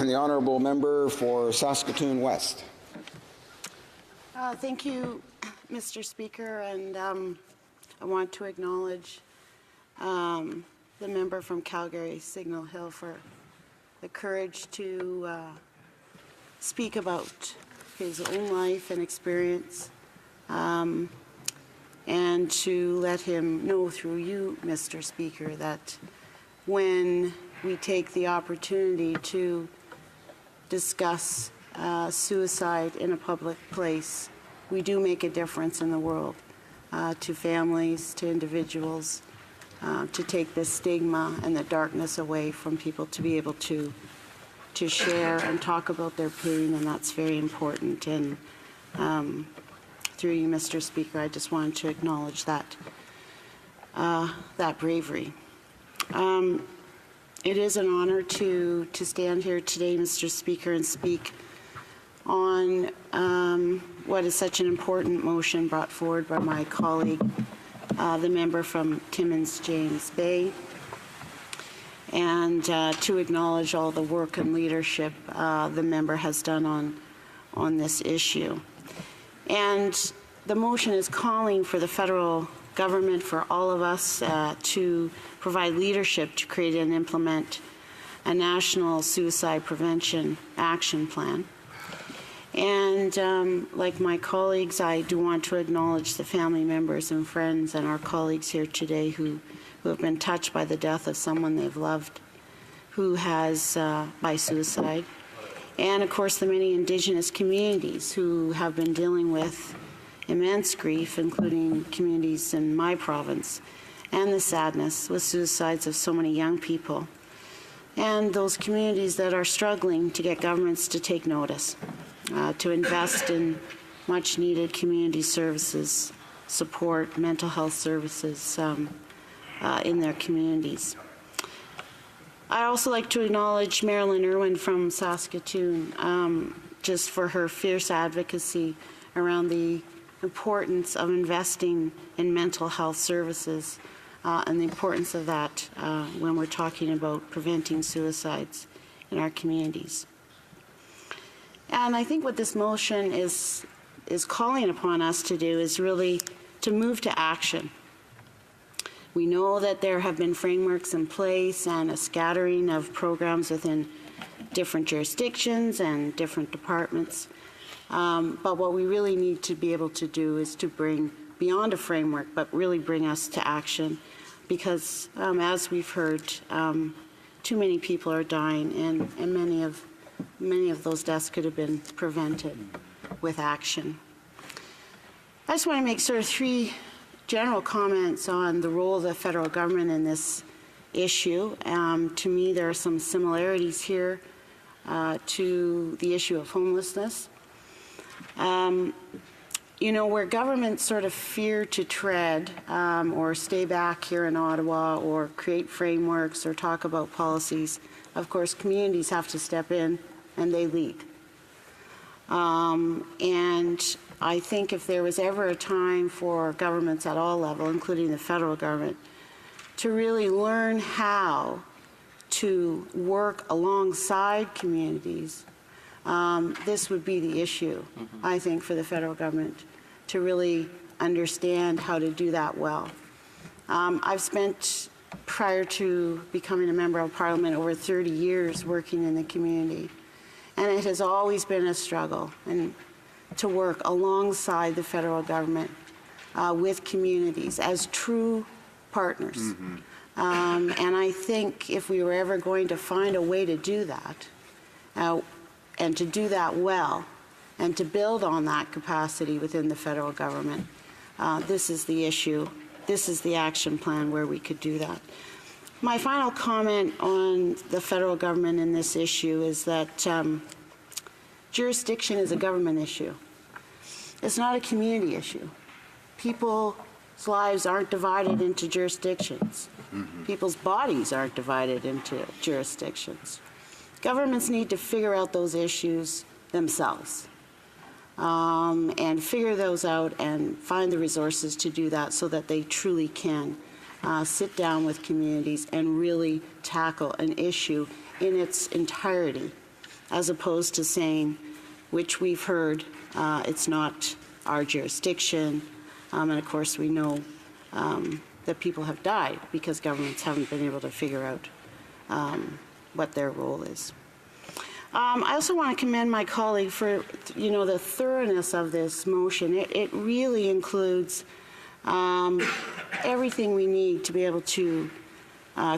The honourable member for Saskatoon West. Thank you, Mr. Speaker, and I want to acknowledge the member from Calgary, Signal Hill, for the courage to speak about his own life and experience, and to let him know through you, Mr. Speaker, that when we take the opportunity to discuss suicide in a public place, we do make a difference in the world, to families, to individuals, to take the stigma and the darkness away from people, to be able to share and talk about their pain, and that's very important. And through you, Mr. Speaker, I just wanted to acknowledge that that bravery. It is an honor to stand here today, Mr. Speaker, and speak on what is such an important motion brought forward by my colleague, the member from Timmins, James Bay, and to acknowledge all the work and leadership the member has done on this issue. And the motion is calling for the federal government, for all of us, to provide leadership to create and implement a national suicide prevention action plan. And like my colleagues, I do want to acknowledge the family members and friends and our colleagues here today who have been touched by the death of someone they've loved who has by suicide. And of course the many Indigenous communities who have been dealing with immense grief, including communities in my province, and the sadness with suicides of so many young people, and those communities that are struggling to get governments to take notice, to invest in much needed community services, support, mental health services in their communities. I'd also like to acknowledge Marilyn Irwin from Saskatoon, just for her fierce advocacy around the importance of investing in mental health services and the importance of that when we're talking about preventing suicides in our communities. And I think what this motion is calling upon us to do is really to move to action. We know that there have been frameworks in place and a scattering of programs within different jurisdictions and different departments. But what we really need to be able to do is to bring beyond a framework, but really bring us to action, because as we've heard, too many people are dying, and many of those deaths could have been prevented with action. I just want to make sort of three general comments on the role of the federal government in this issue. To me, there are some similarities here to the issue of homelessness. You know, where governments sort of fear to tread or stay back here in Ottawa or create frameworks or talk about policies, of course, communities have to step in and they lead. And I think if there was ever a time for governments at all levels, including the federal government, to really learn how to work alongside communities, this would be the issue, I think, for the federal government, to really understand how to do that well. I've spent, prior to becoming a member of Parliament, over 30 years working in the community, and it has always been a struggle and to work alongside the federal government with communities as true partners. And I think if we were ever going to find a way to do that, and to do that well, and to build on that capacity within the federal government, this is the issue. This is the action plan where we could do that. My final comment on the federal government in this issue is that jurisdiction is a government issue. It's not a community issue. People's lives aren't divided into jurisdictions. People's bodies aren't divided into jurisdictions. Governments need to figure out those issues themselves and figure those out and find the resources to do that so that they truly can sit down with communities and really tackle an issue in its entirety as opposed to saying, which we've heard, it's not our jurisdiction, and of course we know that people have died because governments haven't been able to figure out what their role is. I also want to commend my colleague for, the thoroughness of this motion. It really includes everything we need to be able to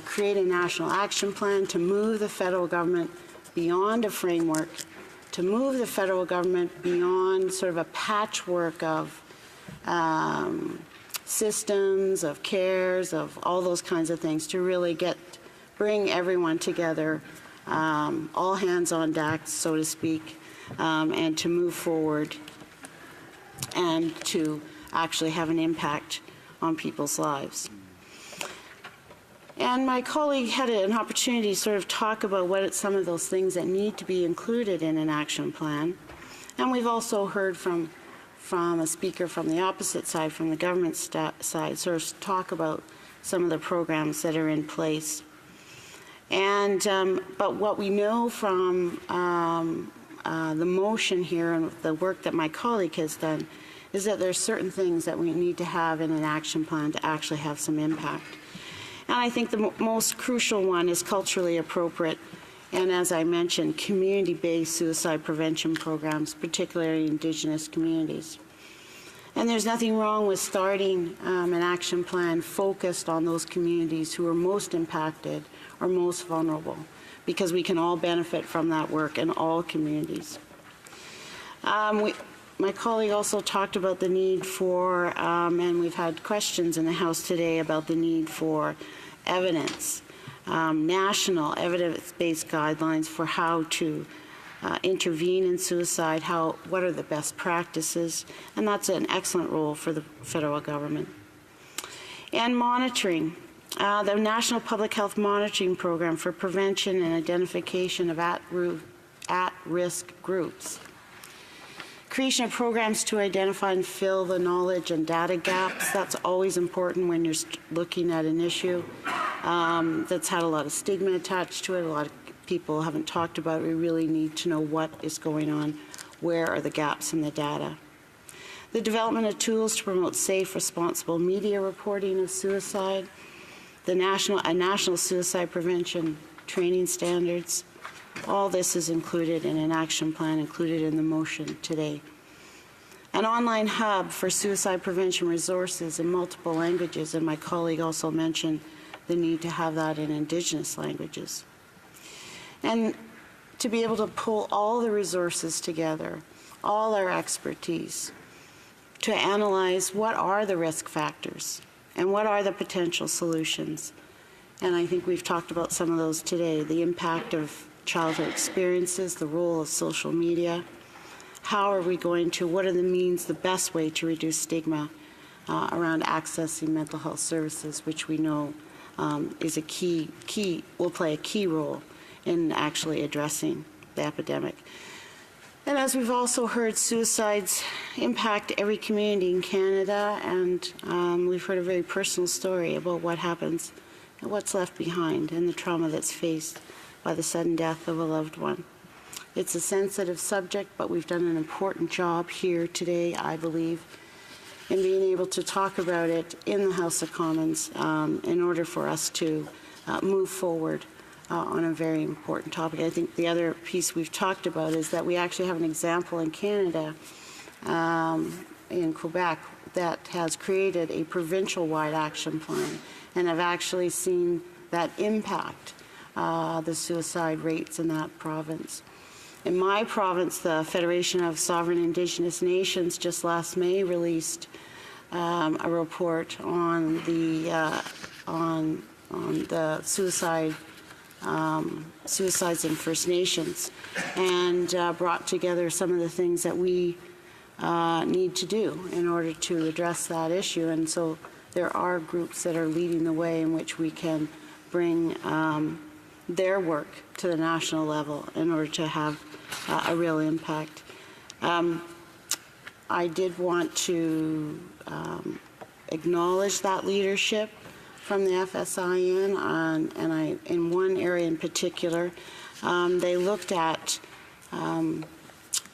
create a national action plan, to move the federal government beyond a framework, to move the federal government beyond sort of a patchwork of systems, of cares, of all those kinds of things, to really bring everyone together, all hands on deck, so to speak, and to move forward and to actually have an impact on people's lives. And my colleague had an opportunity to sort of talk about what some of those things that need to be included in an action plan. And we've also heard from a speaker from the opposite side, from the government side, sort of talk about some of the programs that are in place. And but what we know from the motion here and the work that my colleague has done is that there's certain things that we need to have in an action plan to actually have some impact. And I think the most crucial one is culturally appropriate, and as I mentioned, community-based suicide prevention programs, particularly in Indigenous communities. And there's nothing wrong with starting an action plan focused on those communities who are most impacted or most vulnerable, because we can all benefit from that work in all communities. My colleague also talked about the need for, and we've had questions in the House today about the need for evidence, national evidence-based guidelines for how to intervene in suicide, what are the best practices, and that's an excellent role for the federal government. And monitoring. The National Public Health Monitoring Program for prevention and identification of at-risk groups. Creation of programs to identify and fill the knowledge and data gaps. That's always important when you're looking at an issue that's had a lot of stigma attached to it. A lot of people haven't talked about it. We really need to know what is going on, where are the gaps in the data. The development of tools to promote safe, responsible media reporting of suicide. The national suicide prevention training standards. All this is included in an action plan, included in the motion today. An online hub for suicide prevention resources in multiple languages, and my colleague also mentioned the need to have that in Indigenous languages. And to be able to pull all the resources together, all our expertise, to analyze what are the risk factors and what are the potential solutions. And I think we've talked about some of those today, the impact of childhood experiences, the role of social media, how are we going to, what are the means, the best way to reduce stigma around accessing mental health services, which we know is a will play a key role in actually addressing the epidemic. And as we've also heard, suicides impact every community in Canada, and we've heard a very personal story about what happens and what's left behind and the trauma that's faced by the sudden death of a loved one. It's a sensitive subject, but we've done an important job here today, I believe, in being able to talk about it in the House of Commons in order for us to move forward on a very important topic. I think the other piece we've talked about is that we actually have an example in Canada, in Quebec, that has created a provincial-wide action plan and have actually seen that impact the suicide rates in that province. In my province, the Federation of Sovereign Indigenous Nations just last May released a report on the suicides in First Nations, and brought together some of the things that we need to do in order to address that issue. And so there are groups that are leading the way in which we can bring their work to the national level in order to have a real impact. I did want to acknowledge that leadership from the FSIN, and in one area in particular, they looked at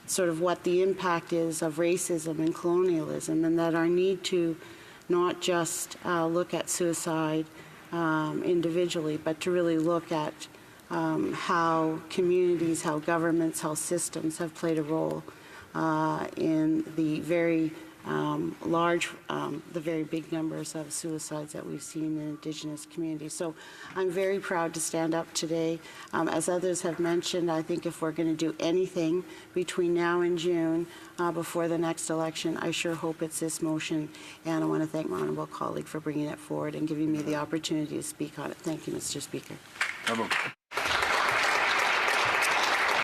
sort of what the impact is of racism and colonialism, and that our need to not just look at suicide individually, but to really look at how communities, how governments, how systems have played a role in the very the very big numbers of suicides that we've seen in Indigenous communities. So I'm very proud to stand up today. As others have mentioned, I think if we're going to do anything between now and June before the next election, I sure hope it's this motion. And I want to thank my honourable colleague for bringing it forward and giving me the opportunity to speak on it. Thank you, Mr. Speaker.